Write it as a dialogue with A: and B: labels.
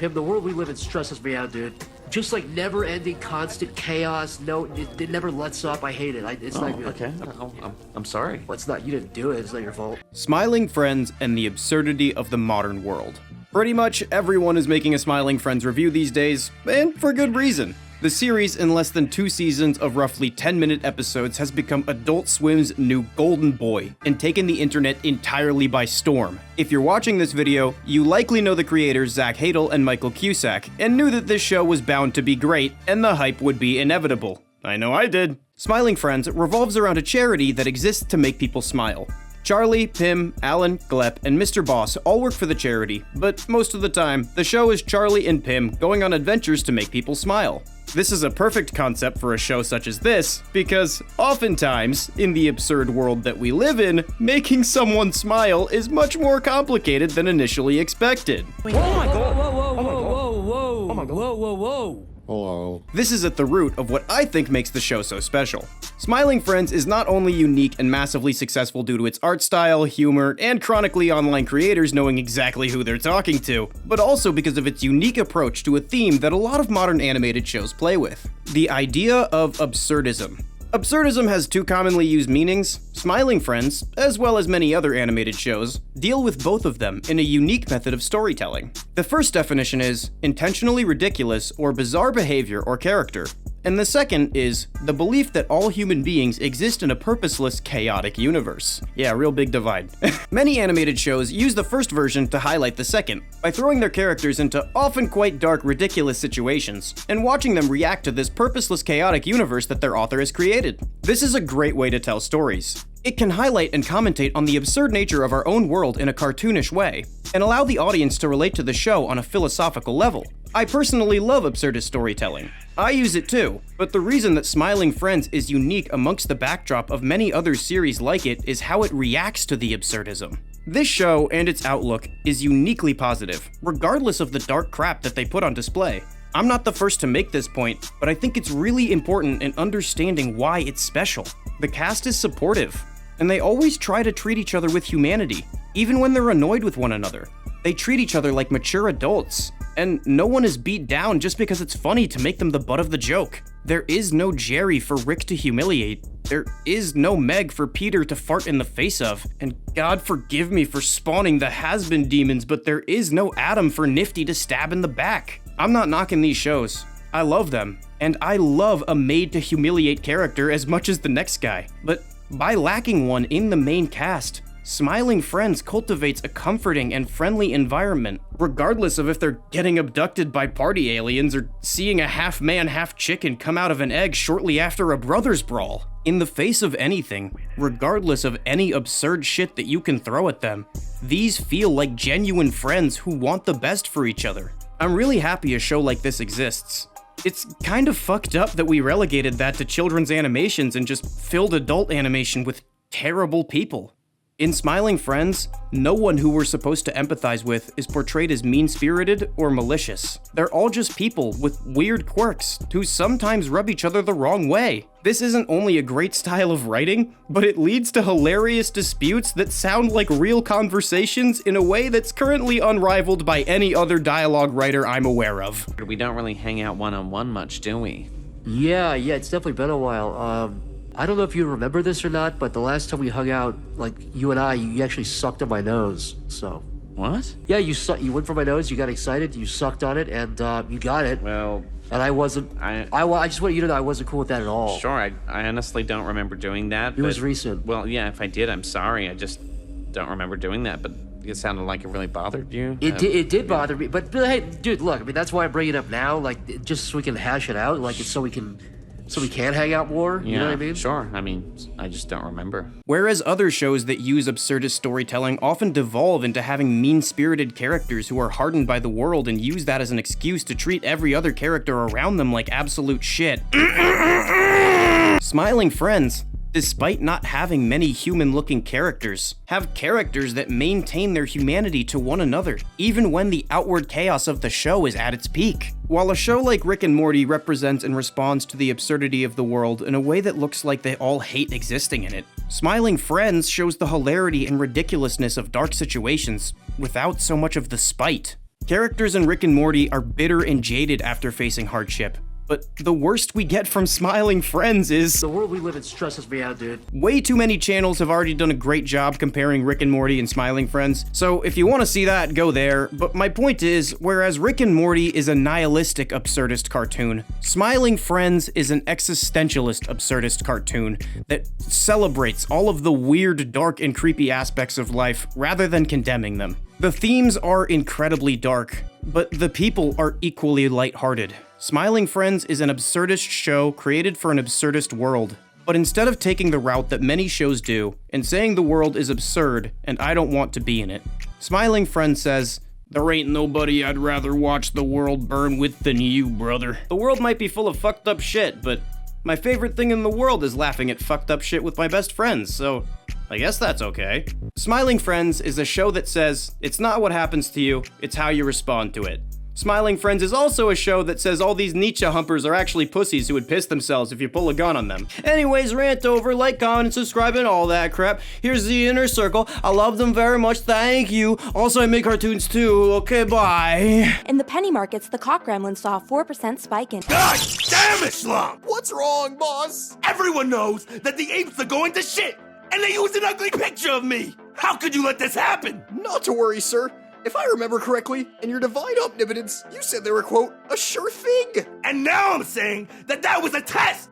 A: Pim, the world we live in stresses me out, dude. Just like never-ending, constant chaos. No, it never lets up. I hate it. It's not good.
B: Okay. I'm sorry.
A: Well, it's not. You didn't do it. It's not your fault.
C: Smiling Friends and the absurdity of the modern world. Pretty much everyone is making a Smiling Friends review these days, and for good reason. The series, in less than 2 seasons of roughly 10-minute episodes, has become Adult Swim's new golden boy, and taken the internet entirely by storm. If you're watching this video, you likely know the creators Zach Hadel and Micheal Cusack, and knew that this show was bound to be great, and the hype would be inevitable. I know I did. Smiling Friends revolves around a charity that exists to make people smile. Charlie, Pim, Alan, Glep, and Mr. Boss all work for the charity, but most of the time, the show is Charlie and Pim going on adventures to make people smile. This is a perfect concept for a show such as this, because oftentimes, in the absurd world that we live in, making someone smile is much more complicated than initially expected.
A: Oh my god! Whoa! Oh my god! Whoa!
D: Hello.
C: This is at the root of what I think makes the show so special. Smiling Friends is not only unique and massively successful due to its art style, humor, and chronically online creators knowing exactly who they're talking to, but also because of its unique approach to a theme that a lot of modern animated shows play with: the idea of absurdism. Absurdism has 2 commonly used meanings. Smiling Friends, as well as many other animated shows, deal with both of them in a unique method of storytelling. The first definition is intentionally ridiculous or bizarre behavior or character, and the second is the belief that all human beings exist in a purposeless, chaotic universe. Yeah, real big divide. Many animated shows use the first version to highlight the second, by throwing their characters into often quite dark, ridiculous situations, and watching them react to this purposeless, chaotic universe that their author has created. This is a great way to tell stories. It can highlight and commentate on the absurd nature of our own world in a cartoonish way, and allow the audience to relate to the show on a philosophical level. I personally love absurdist storytelling. I use it too, but the reason that Smiling Friends is unique amongst the backdrop of many other series like it is how it reacts to the absurdism. This show and its outlook is uniquely positive, regardless of the dark crap that they put on display. I'm not the first to make this point, but I think it's really important in understanding why it's special. The cast is supportive, and they always try to treat each other with humanity, even when they're annoyed with one another. They treat each other like mature adults, and no one is beat down just because it's funny to make them the butt of the joke. There is no Jerry for Rick to humiliate. There is no Meg for Peter to fart in the face of. And God forgive me for spawning the has-been demons, but there is no Adam for Nifty to stab in the back. I'm not knocking these shows. I love them, and I love a made-to-humiliate character as much as the next guy. But by lacking one in the main cast, Smiling Friends cultivates a comforting and friendly environment, regardless of if they're getting abducted by party aliens or seeing a half-man, half-chicken come out of an egg shortly after a brothers brawl. In the face of anything, regardless of any absurd shit that you can throw at them, these feel like genuine friends who want the best for each other. I'm really happy a show like this exists. It's kind of fucked up that we relegated that to children's animations and just filled adult animation with terrible people. In Smiling Friends, no one who we're supposed to empathize with is portrayed as mean-spirited or malicious. They're all just people with weird quirks who sometimes rub each other the wrong way. This isn't only a great style of writing, but it leads to hilarious disputes that sound like real conversations in a way that's currently unrivaled by any other dialogue writer I'm aware of.
B: We don't really hang out one-on-one much, do we?
A: Yeah, it's definitely been a while. I don't know if you remember this or not, but the last time we hung out, like you and I, you actually sucked on my nose. So.
B: What?
A: Yeah, you went for my nose. You got excited. You sucked on it, and you got it.
B: Well.
A: And I wasn't. I just want you to know I wasn't cool with that at all.
B: Sure, I honestly don't remember doing that.
A: It was recent.
B: Well, yeah, if I did, I'm sorry. I just don't remember doing that. But it sounded like it really bothered you.
A: It did bother me. But hey, dude, look. I mean, that's why I bring it up now. Like, just so we can hash it out. Like, it's so we can hang out more, you know what I mean?
B: Sure. I mean, I just don't remember.
C: Whereas other shows that use absurdist storytelling often devolve into having mean-spirited characters who are hardened by the world and use that as an excuse to treat every other character around them like absolute shit. Smiling Friends, despite not having many human-looking characters, have characters that maintain their humanity to one another, even when the outward chaos of the show is at its peak. While a show like Rick and Morty represents and responds to the absurdity of the world in a way that looks like they all hate existing in it, Smiling Friends shows the hilarity and ridiculousness of dark situations without so much of the spite. Characters in Rick and Morty are bitter and jaded after facing hardship. But the worst we get from Smiling Friends is...
A: The world we live in stresses me out, dude.
C: Way too many channels have already done a great job comparing Rick and Morty and Smiling Friends, so if you want to see that, go there. But my point is, whereas Rick and Morty is a nihilistic absurdist cartoon, Smiling Friends is an existentialist absurdist cartoon that celebrates all of the weird, dark, and creepy aspects of life rather than condemning them. The themes are incredibly dark, but the people are equally lighthearted. Smiling Friends is an absurdist show created for an absurdist world. But instead of taking the route that many shows do, and saying the world is absurd and I don't want to be in it, Smiling Friends says, "There ain't nobody I'd rather watch the world burn with than you, brother. The world might be full of fucked up shit, but my favorite thing in the world is laughing at fucked up shit with my best friends, so I guess that's okay." Smiling Friends is a show that says, it's not what happens to you, it's how you respond to it. Smiling Friends is also a show that says all these Nietzsche humpers are actually pussies who would piss themselves if you pull a gun on them. Anyways, rant over, like, comment, and subscribe, and all that crap. Here's the inner circle. I love them very much, thank you. Also, I make cartoons too. Okay, bye.
D: In the penny markets, the cock gremlin saw a 4% spike in...
E: God damn it, Slump! What's wrong, boss? Everyone knows that the apes are going to shit, and they used an ugly picture of me! How could you let this happen?
F: Not to worry, sir. If I remember correctly, in your divine omnipotence, you said they were, quote, a sure thing.
E: And now I'm saying that that was a test!